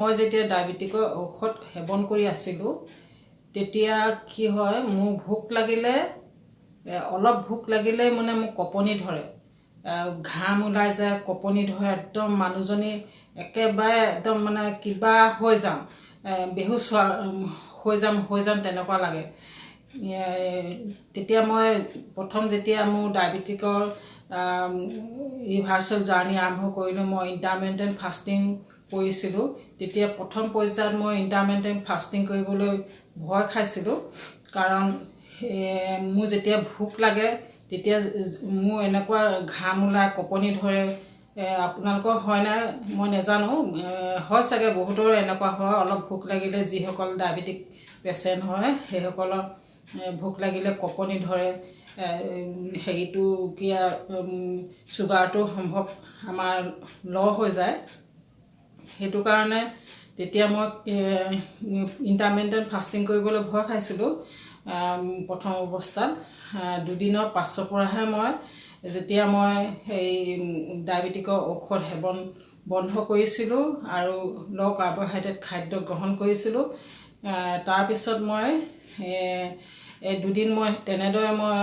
মই যেতিয়া ডায়েবেটিকৰ ঔষধ সেৱন কৰি আছিলোঁ তেতিয়া কি হয় মোৰ ভোক লাগিলে অলপ ভোক লাগিলেই মানে মোক কঁপনি ধৰে ঘাম ওলাই যায় কঁপনি ধৰে একদম মানুহজনী একেবাৰে একদম মানে কিবা হৈ যাওঁ বেহুচ হৈ যাম তেনেকুৱা লাগে তেতিয়া মই প্ৰথম যেতিয়া মোৰ ডায়েবেটিকৰ ৰিভাৰ্চেল জাৰ্ণি আৰম্ভ কৰিলোঁ মই ইণ্টাৰমিডিয়েট ফাষ্টিং কৰিছিলোঁ তেতিয়া প্ৰথম পৰ্যায়ত মই ইণ্টাৰমিডিয়েট ফাষ্টিং কৰিবলৈ ভয় খাইছিলোঁ কাৰণ মোৰ যেতিয়া ভোক লাগে তেতিয়া মোৰ এনেকুৱা ঘাম ওলাই কঁপনি ধৰে আপোনালোকৰ হয় নাই মই নাজানো হয় চাগে বহুতৰে এনেকুৱা হয় অলপ ভোক লাগিলে যিসকল ডায়েবেটিক পেচেণ্ট হয় সেইসকলৰ ভোক লাগিলে কঁপনি ধৰে হেৰিটো কিয়া চুগাৰটো সম্ভৱ আমাৰ ল' হৈ যায় সেইটো কাৰণে তেতিয়া মই ইণ্টাৰমিডিয়েট ফাষ্টিং কৰিবলৈ ভয় খাইছিলোঁ প্ৰথম অৱস্থাত দুদিনৰ পাছৰ পৰাহে মই যেতিয়া মই সেই ডায়েবেটিকৰ ঔষধ সেৱন বন্ধ কৰিছিলোঁ আৰু ল' কাৰ্বহাইড্ৰেট খাদ্য গ্ৰহণ কৰিছিলোঁ তাৰপিছত মই দুদিন মই তেনেদৰে মই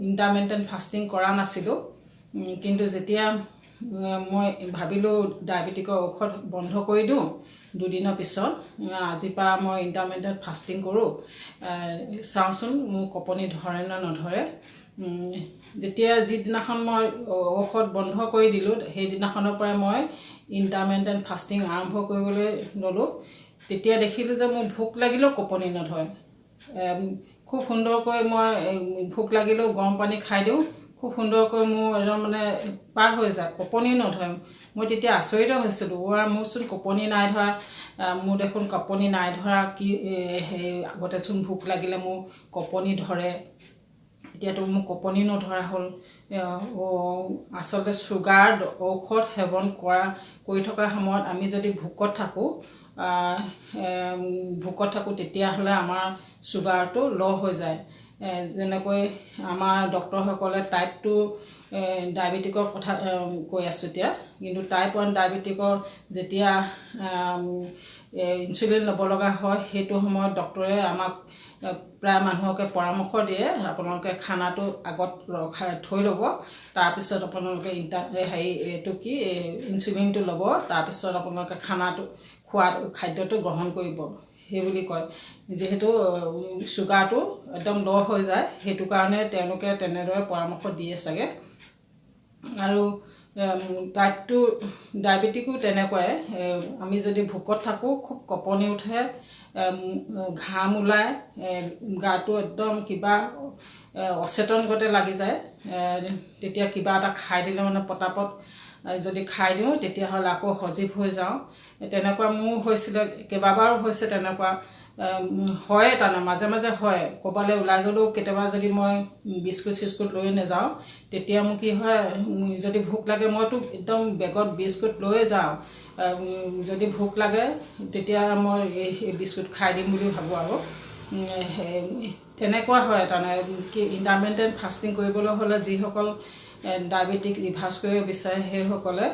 ইণ্টাৰমিডিয়েট ফাষ্টিং কৰা নাছিলোঁ কিন্তু যেতিয়া মই ভাবিলোঁ ডায়েবেটিকৰ ঔষধ বন্ধ কৰি দিওঁ দুদিনৰ পিছত আজিৰ পৰা মই ইণ্টাৰমিডিয়েট ফাষ্টিং কৰোঁ চাওঁচোন মোৰ কঁপনি ধৰে নে নধৰে যেতিয়া যিদিনাখন মই ঔষধ বন্ধ কৰি দিলোঁ সেইদিনাখনৰ পৰাই মই ইণ্টাৰমিডিয়েট ফাষ্টিং আৰম্ভ কৰিবলৈ ল'লোঁ তেতিয়া দেখিলোঁ যে মোৰ ভোক লাগিলেও কঁপনি নধৰে খুব সুন্দৰকৈ মই ভোক লাগিলেও গৰম পানী খাই দিওঁ খুব সুন্দৰকৈ মোৰ একদম মানে পাৰ হৈ যায় কঁপনি নধৰে মই তেতিয়া আচৰিত হৈছিলোঁ মোৰচোন কঁপনি নাই ধৰা মোৰ দেখোন কঁপনি নাই ধৰা কি সেই আগতেচোন ভোক লাগিলে মোৰ কঁপনি ধৰে এতিয়াতো মোৰ কঁপনি নধৰা হ'ল আচলতে চুগাৰ ঔষধ সেৱন কৰি থকা সময়ত আমি যদি ভোকত থাকোঁ তেতিয়াহ'লে আমাৰ চুগাৰটো ল' হৈ যায় যেনেকৈ আমাৰ ডক্তৰসকলে টাইপ 2 ডায়েবেটিকৰ কথা কৈ আছোঁ এতিয়া কিন্তু টাইপ 1 ডায়েবেটিকৰ যেতিয়া ইনচুলিন ল'ব লগা হয় সেইটো সময়ত ডক্তৰে আমাক প্ৰায় মানুহকে পৰামৰ্শ দিয়ে আপোনালোকে খানাটো আগত ৰখাই থৈ ল'ব তাৰপিছত আপোনালোকে এইটো কি ইনচুলিনটো ল'ব তাৰপিছত আপোনালোকে খাদ্যটো গ্ৰহণ কৰিব সেইবুলি কয় যিহেতু চুগাৰটো একদম ল' হৈ যায় সেইটো কাৰণে তেওঁলোকে তেনেদৰে পৰামৰ্শ দিয়ে চাগে আৰু টাইপ 2 ডায়েবেটিকো তেনেকুৱাই আমি যদি ভোকত থাকোঁ খুব কঁপনি উঠে ঘাম ওলায় গাটো একদম কিবা অচেতনগতে লাগি যায় তেতিয়া কিবা এটা খাই দিলে মানে পটাপট যদি খাই দিওঁ তেতিয়াহ'লে আকৌ সজীৱ হৈ যাওঁ তেনেকুৱা মোৰ হৈছিলে কেইবাবাৰো হৈছে তেনেকুৱা হয় তাৰমানে মাজে মাজে হয় ক'ৰবালৈ ওলাই গ'লেও কেতিয়াবা যদি মই বিস্কুট লৈ নাযাওঁ তেতিয়া মোৰ কি হয় যদি ভোক লাগে মইতো একদম বেগত বিস্কুট লৈয়ে যাওঁ যদি ভোক লাগে তেতিয়া মই এই বিস্কুট খাই দিম বুলি ভাবোঁ আৰু তেনেকুৱা হয় তাৰমানে কি ইণ্টাৰমিডিয়েট ফাষ্টিং কৰিবলৈ হ'লে যিসকল ডায়েবেটিক ৰিভাৰ্চ কৰিব বিচাৰে সেইসকলে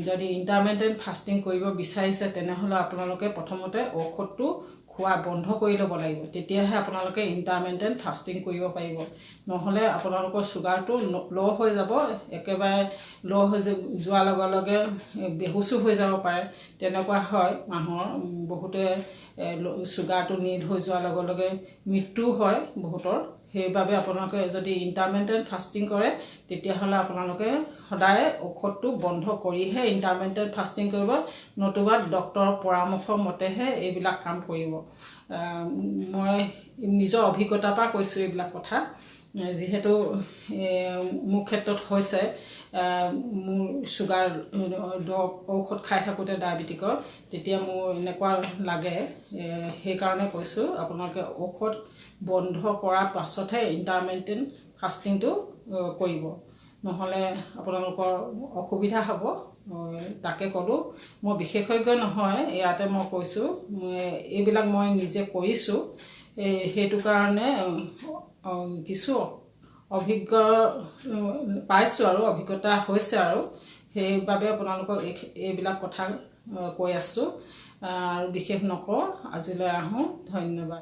যদি ইণ্টাৰমিডিয়েট ফাষ্টিং কৰিব বিচাৰিছে তেনেহ'লে আপোনালোকে প্ৰথমতে ঔষধটো খোৱা বন্ধ কৰি ল'ব লাগিব তেতিয়াহে আপোনালোকে ইণ্টাৰমিডিয়েট ফাষ্টিং কৰিব পাৰিব নহ'লে আপোনালোকৰ চুগাৰটো ল' হৈ যাব একেবাৰে ল' হৈ যোৱাৰ লগে লগে বেহুচো হৈ যাব পাৰে তেনেকুৱা হয় মানুহৰ বহুতে চুগাৰটো নীল হৈ যোৱাৰ লগে লগে মৃত্যু হয় বহুতৰ সেইবাবে আপোনালোকে যদি ইণ্টাৰমিডিয়েট ফাষ্টিং কৰে তেতিয়াহ'লে আপোনালোকে সদায় ঔষধটো বন্ধ কৰিহে ইণ্টাৰমিডিয়েট ফাষ্টিং কৰিব নতুবা ডক্তৰৰ পৰামৰ্শ মতেহে এইবিলাক কাম কৰিব মই নিজৰ অভিজ্ঞতাৰ পৰা কৈছোঁ এইবিলাক কথা যিহেতু মোৰ ক্ষেত্ৰত হৈছে মোৰ চুগাৰ ঔষধ খাই থাকোঁতে ডায়েবেটিকৰ তেতিয়া মোৰ এনেকুৱা লাগে সেইকাৰণে কৈছোঁ আপোনালোকে ঔষধ বন্ধ কৰাৰ পাছতহে ইণ্টাৰমিডিয়েট ফাষ্টিংটো কৰিব নহ'লে আপোনালোকৰ অসুবিধা হ'ব তাকে ক'লোঁ মই বিশেষজ্ঞ নহয় ইয়াতে মই কৈছোঁ এইবিলাক মই নিজে কৰিছোঁ সেইটো কাৰণে কিছু অভিজ্ঞ পাইছোঁ আৰু অভিজ্ঞতা হৈছে আৰু সেইবাবে আপোনালোকক এইবিলাক কথা কৈ আছোঁ আৰু বিশেষ নকওঁ, আজিলৈ আহোঁ। ধন্যবাদ।